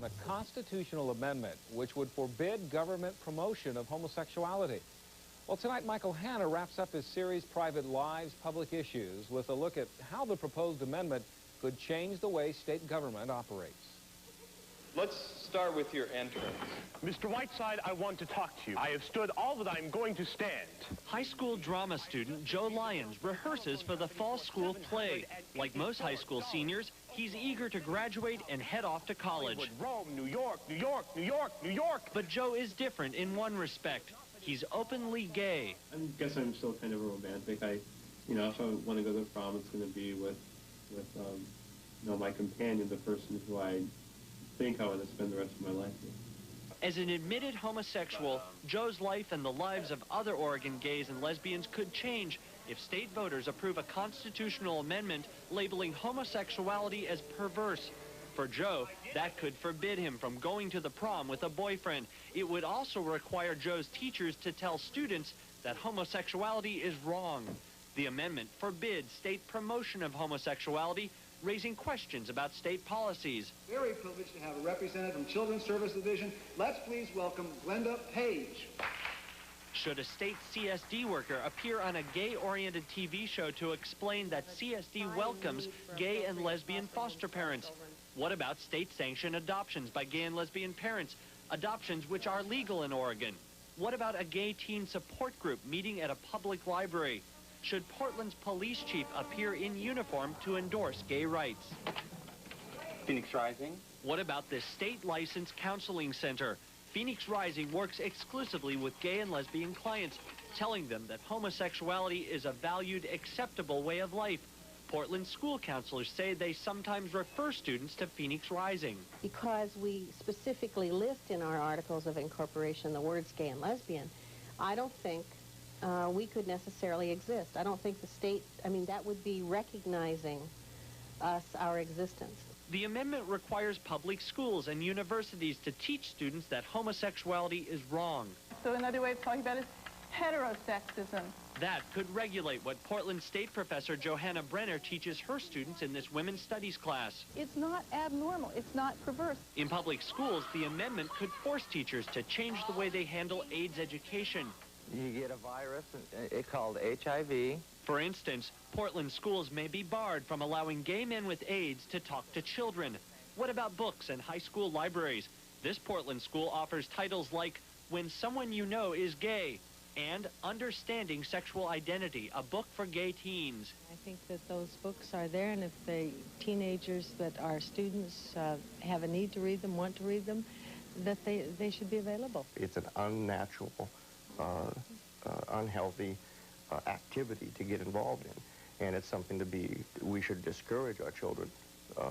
a constitutional amendment which would forbid government promotion of homosexuality. Well, tonight, Michael Hanna wraps up his series, Private Lives, Public Issues, with a look at how the proposed amendment could change the way state government operates. Let's start with your entrance. Mr. Whiteside, I want to talk to you. I have stood all that I'm going to stand. High school drama student Joe Lyons rehearses for the fall school play. Like most high school seniors, he's eager to graduate and head off to college. Rome, New York, New York, New York, New York. But Joe is different in one respect. He's openly gay. I guess I'm still kind of a romantic. If I want to go to the prom, it's going to be with my companion, the person who I think I want to spend the rest of my life with. As an admitted homosexual, Joe's life and the lives of other Oregon gays and lesbians could change if state voters approve a constitutional amendment labeling homosexuality as perverse. For Joe, that could forbid him from going to the prom with a boyfriend. It would also require Joe's teachers to tell students that homosexuality is wrong. The amendment forbids state promotion of homosexuality, raising questions about state policies. Very privileged to have a representative from Children's Service Division. Let's please welcome Glenda Page. Should a state CSD worker appear on a gay-oriented TV show to explain that CSD welcomes gay and lesbian foster parents? What about state-sanctioned adoptions by gay and lesbian parents, adoptions which are legal in Oregon? What about a gay teen support group meeting at a public library? Should Portland's police chief appear in uniform to endorse gay rights? Phoenix Rising. What about this state-licensed counseling center? Phoenix Rising works exclusively with gay and lesbian clients, telling them that homosexuality is a valued, acceptable way of life. Portland school counselors say they sometimes refer students to Phoenix Rising. Because we specifically list in our articles of incorporation the words gay and lesbian, I don't think we could necessarily exist. I don't think the state, that would be recognizing us, our existence. The amendment requires public schools and universities to teach students that homosexuality is wrong. So another way of talking about it is heterosexism. That could regulate what Portland State professor Johanna Brenner teaches her students in this women's studies class. It's not abnormal. It's not perverse. In public schools, the amendment could force teachers to change the way they handle AIDS education. You get a virus called HIV. For instance, Portland schools may be barred from allowing gay men with AIDS to talk to children. What about books and high school libraries? This Portland school offers titles like When Someone You Know Is Gay and Understanding Sexual Identity, a book for gay teens. I think that those books are there, and if the teenagers that are students have a need to read them, want to read them, that they should be available. It's an unnatural, unhealthy activity to get involved in, and it's something we should discourage our children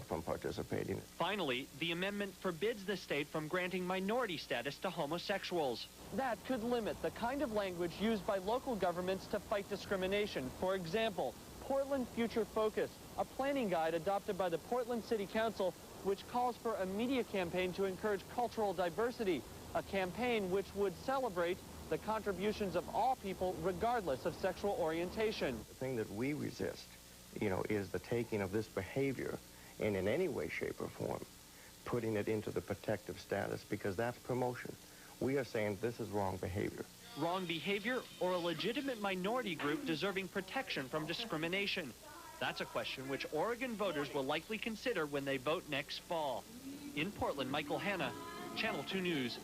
from participating. Finally, the amendment forbids the state from granting minority status to homosexuals. That could limit the kind of language used by local governments to fight discrimination. For example, Portland Future Focus, a planning guide adopted by the Portland City Council, which calls for a media campaign to encourage cultural diversity, a campaign which would celebrate the contributions of all people regardless of sexual orientation. The thing that we resist, is the taking of this behavior and in any way, shape, or form, putting it into the protective status, because that's promotion. We are saying this is wrong behavior. Wrong behavior or a legitimate minority group deserving protection from discrimination? That's a question which Oregon voters will likely consider when they vote next fall. In Portland, Michael Hanna, Channel 2 News.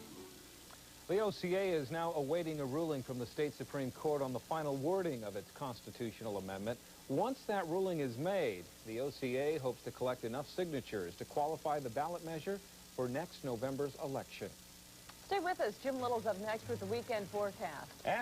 The OCA is now awaiting a ruling from the state Supreme Court on the final wording of its constitutional amendment. Once that ruling is made, the OCA hopes to collect enough signatures to qualify the ballot measure for next November's election. Stay with us. Jim Little's up next with the weekend forecast. And